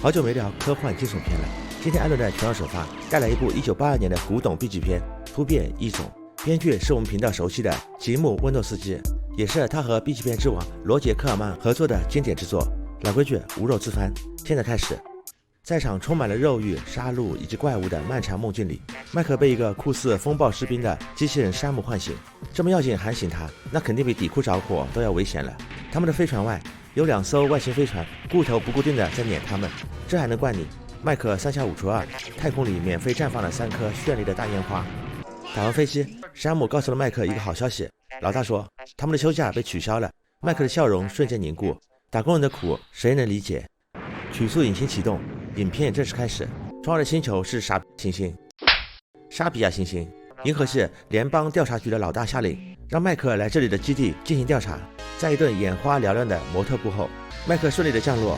好久没聊科幻惊悚片了，今天艾伦的全网首发带来一部1982年的古董 B 级片《突变异种》，编剧是我们频道熟悉的吉姆·温诺斯基，也是他和 B 级片之王罗杰·科尔曼合作的经典之作。老规矩，无肉自翻。现在开始。在场充满了肉欲、杀戮以及怪物的漫长梦境里，麦克被一个酷似风暴士兵的机器人山姆唤醒。这么要紧喊醒他，那肯定比底裤着火都要危险了。他们的飞船外有2艘外星飞船，固头不固定的在撵他们。这还能怪你？麦克3下5除2，太空里免费绽放了3颗绚丽的大烟花。打完飞机，山姆告诉了麦克一个好消息，老大说他们的休假被取消了。麦克的笑容瞬间凝固，打工人的苦谁能理解？曲速引擎启动，影片正式开始。窗外的星球是沙比亚行星。银河系联邦调查局的老大下令，让麦克来这里的基地进行调查。在一顿眼花缭乱的模特步后，麦克顺利的降落。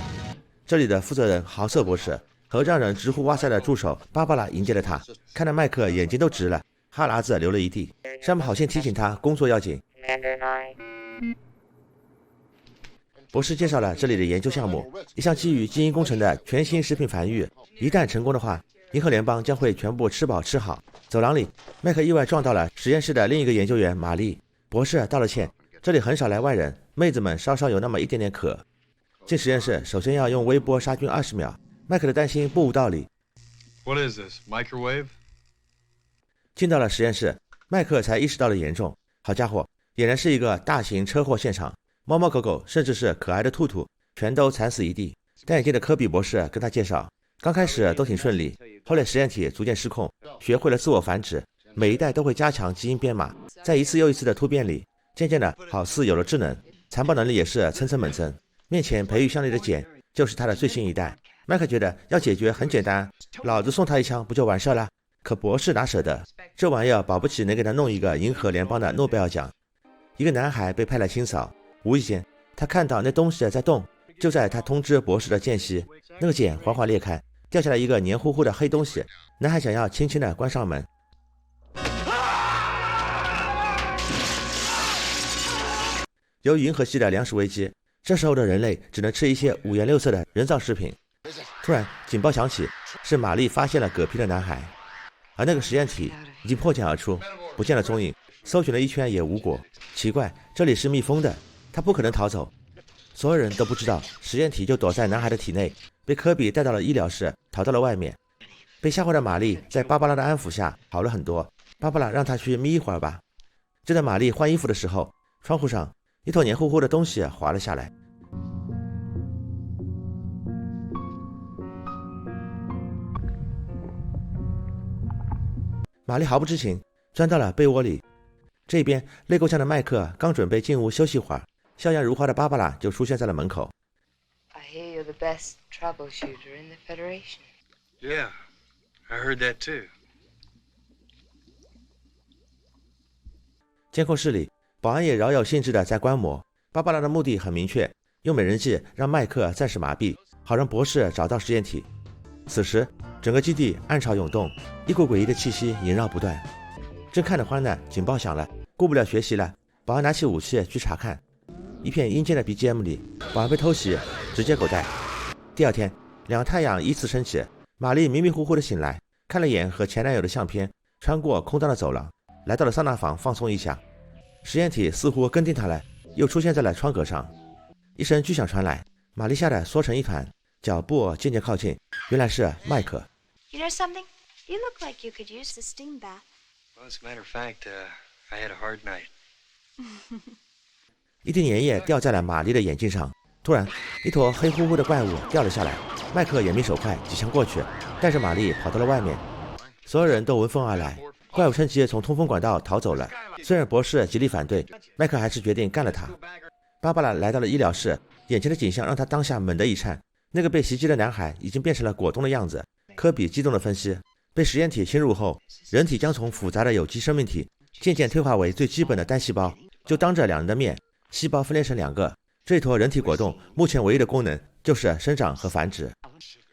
这里的负责人豪瑟博士和让人直呼哇塞的助手芭芭拉迎接了他，看得麦克眼睛都直了，哈喇子流了一地。山姆好心提醒他工作要紧。博士介绍了这里的研究项目，一项基于基因工程的全新食品繁育，一旦成功的话，银河联邦将会全部吃饱吃好。走廊里，麦克意外撞到了实验室的另一个研究员玛丽。博士道了歉，这里很少来外人，妹子们稍稍有那么一点点渴。进实验室首先要用微波杀菌20秒，麦克的担心不无道理。 What is this, microwave? 进到了实验室，麦克才意识到了严重。好家伙，俨然是一个大型车祸现场，猫猫狗狗甚至是可爱的兔兔全都惨死一地。戴眼镜的科比博士跟他介绍，刚开始都挺顺利，后来实验体逐渐失控，学会了自我繁殖，每一代都会加强基因编码，在一次又一次的突变里，渐渐的好似有了智能，残暴能力也是蹭蹭猛增。面前培育项链的茧就是他的最新一代。麦克觉得要解决很简单，老子送他一枪不就完事了？可博士哪舍得，这玩意儿保不齐能给他弄一个银河联邦的诺贝尔奖。一个男孩被派来清扫，无意间他看到那东西在动，就在他通知博士的间隙，那个茧缓缓裂开，掉下来一个黏糊糊的黑东西。男孩想要轻轻的关上门。由于银河系的粮食危机，这时候的人类只能吃一些五颜六色的人造食品。突然警报响起，是玛丽发现了嗝屁的男孩，而那个实验体已经破茧而出，不见了踪影，搜寻了一圈也无果。奇怪，这里是密封的，他不可能逃走。所有人都不知道实验体就躲在男孩的体内，被科比带到了医疗室，逃到了外面。被吓坏的玛丽在芭芭拉的安抚下好了很多，芭芭拉让她去眯一会儿吧。就在玛丽换衣服的时候，窗户上一坨黏糊糊的东西滑了下来。玛丽毫不知情，钻到了被窝里。这边累够呛的麦克刚准备进屋休息会儿，笑颜如花的芭芭拉就出现在了门口。 I hear you're the best troubleshooter in the Federation. Yeah, I heard that too. 监控室里，保安也饶有兴致的在观摩。芭芭拉的目的很明确，用美人计让麦克暂时麻痹，好让博士找到实验体。此时整个基地暗潮涌动，一股诡异的气息萦绕不断。正看得欢呢，警报响了，顾不了学习了，保安拿起武器去查看。一片阴间的 BGM 里，保安被偷袭，直接狗带。第二天，2个太阳依次升起，玛丽迷迷糊糊的醒来，看了眼和前男友的相片，穿过空荡的走廊，来到了桑拿房放松一下。实验体似乎跟定她了，又出现在了窗格上。一声巨响传来，玛丽吓得缩成一团，脚步渐渐靠近，原来是麦克。 You know something? You look like you could use the steam bath. Well, as a matter of fact, I had a hard night. 一滴粘液掉在了玛丽的眼镜上，突然一坨黑乎乎的怪物掉了下来，麦克眼明手快，几枪过去，带着玛丽跑到了外面。所有人都闻风而来，怪物趁机从通风管道逃走了。虽然博士极力反对，麦克还是决定干了他。芭芭拉来到了医疗室，眼前的景象让他当下猛地一颤，那个被袭击的男孩已经变成了果冻的样子。科比激动地分析，被实验体侵入后，人体将从复杂的有机生命体渐渐退化为最基本的单细胞。就当着2人的面，细胞分裂成2个。这坨人体果冻目前唯一的功能就是生长和繁殖。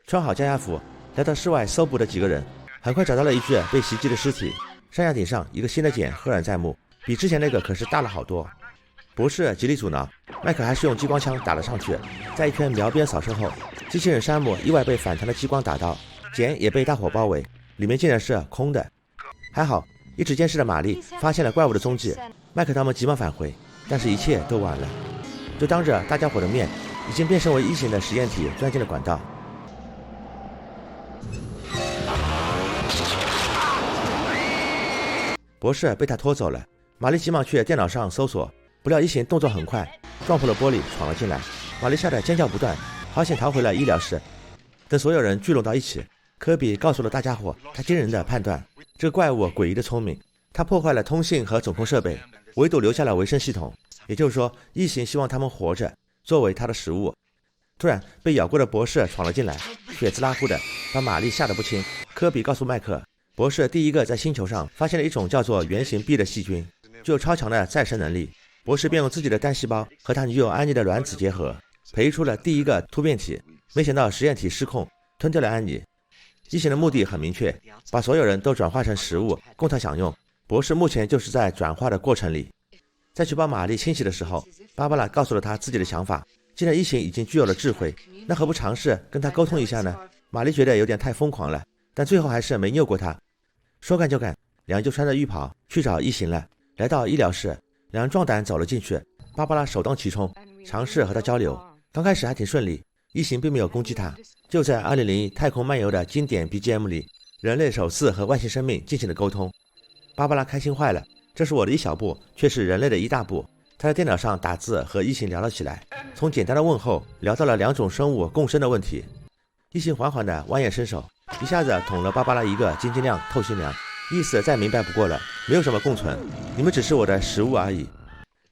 穿好加压服，来到室外搜捕的几个人，很快找到了一具被袭击的尸体。山崖顶上一个新的茧赫然在目，比之前那个可是大了好多。博士极力阻挠，麦克还是用激光枪打了上去。在一圈瞄边扫射后，机器人山姆意外被反弹的激光打到，简也被大火包围，里面竟然是空的。还好，一直监视的玛丽发现了怪物的踪迹，麦克他们急忙返回，但是一切都晚了。就当着大家伙的面，已经变身为异形的实验体钻进了管道。博士被他拖走了，玛丽急忙去电脑上搜索，不料异形动作很快，撞破了玻璃闯了进来，玛丽吓得尖叫不断，好险逃回了医疗室。等所有人聚拢到一起，科比告诉了大家伙他惊人的判断，这个怪物诡异的聪明，他破坏了通信和总控设备，唯独留下了维生系统，也就是说异形希望他们活着作为他的食物。突然被咬过的博士闯了进来，血滋拉呼的把玛丽吓得不轻。科比告诉麦克，博士第一个在星球上发现了一种叫做圆形臂的细菌，具有超强的再生能力。博士便用自己的单细胞和他女友安妮的卵子结合，培育出了第一个突变体。没想到实验体失控，吞掉了安妮。异形的目的很明确，把所有人都转化成食物供他享用。博士目前就是在转化的过程里。在去帮玛丽清洗的时候，芭芭拉告诉了他自己的想法，既然异形已经具有了智慧，那何不尝试跟他沟通一下呢？玛丽觉得有点太疯狂了，但最后还是没拗过他。说干就干，两人就穿着浴袍去找异形了。来到医疗室，两人壮胆走了进去，芭芭拉首当其冲，尝试和他交流。刚开始还挺顺利，异形并没有攻击他。就在2001太空漫游的经典 BGM 里，人类首次和外星生命进行了沟通。芭芭拉开心坏了，这是我的一小步，却是人类的一大步。他在电脑上打字和异形聊了起来，从简单的问候聊到了两种生物共生的问题。异形缓缓地弯眼伸手，一下子捅了芭芭拉一个晶晶亮透心凉，意思再明白不过了，没有什么共存，你们只是我的食物而已。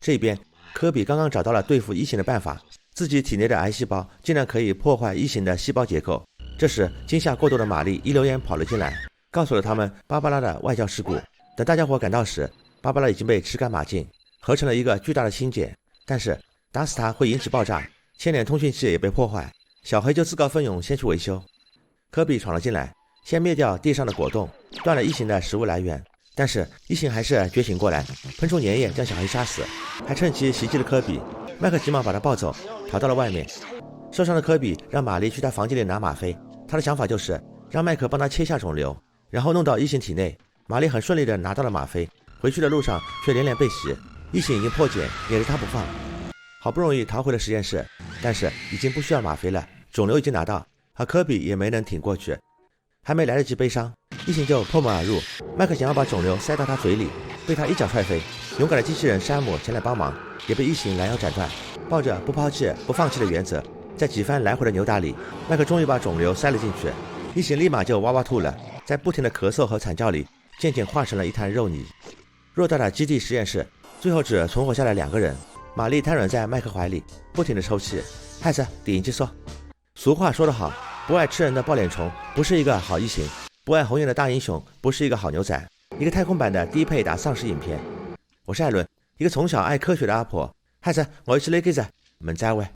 这边科比刚刚找到了对付异形的办法，自己体内的癌细胞竟然可以破坏异形的细胞结构。这时惊吓过度的玛丽一溜烟跑了进来，告诉了他们芭芭拉的外交事故。等大家伙赶到时，芭芭拉已经被吃干抹净，合成了一个巨大的氢碱，但是打死它会引起爆炸，牵连通讯器也被破坏。小黑就自告奋勇先去维修。科比闯了进来，先灭掉地上的果冻，断了异形的食物来源，但是异形还是觉醒过来，喷出粘液将小黑杀死，还趁机袭击了科比。麦克急忙把他抱走，逃到了外面。受伤的科比让玛丽去他房间里拿吗啡，他的想法就是让麦克帮他切下肿瘤，然后弄到异形体内。玛丽很顺利地拿到了吗啡，回去的路上却连连被袭，异形已经破茧，撵着他不放。好不容易逃回了实验室，但是已经不需要吗啡了，肿瘤已经拿到，而科比也没能挺过去。还没来得及悲伤，异形就破门而入。麦克想要把肿瘤塞到他嘴里，被他一脚踹飞。勇敢的机器人山姆前来帮忙，也被异形拦腰斩断。抱着不抛弃不放弃的原则，在几番来回的扭打里，麦克终于把肿瘤塞了进去。异形立马就哇哇吐了，在不停的咳嗽和惨叫里，渐渐化成了一滩肉泥。偌大的基地实验室，最后只存活下来2个人。玛丽瘫软在麦克怀里，不停地抽泣。孩子，顶一记说，俗话说得好，不爱吃人的抱脸虫不是一个好异形，不爱红颜的大英雄不是一个好牛仔。一个太空版的低配打丧尸影片。我是艾伦，一个从小爱科学的阿婆。孩子，我要吃那个子，门在喂。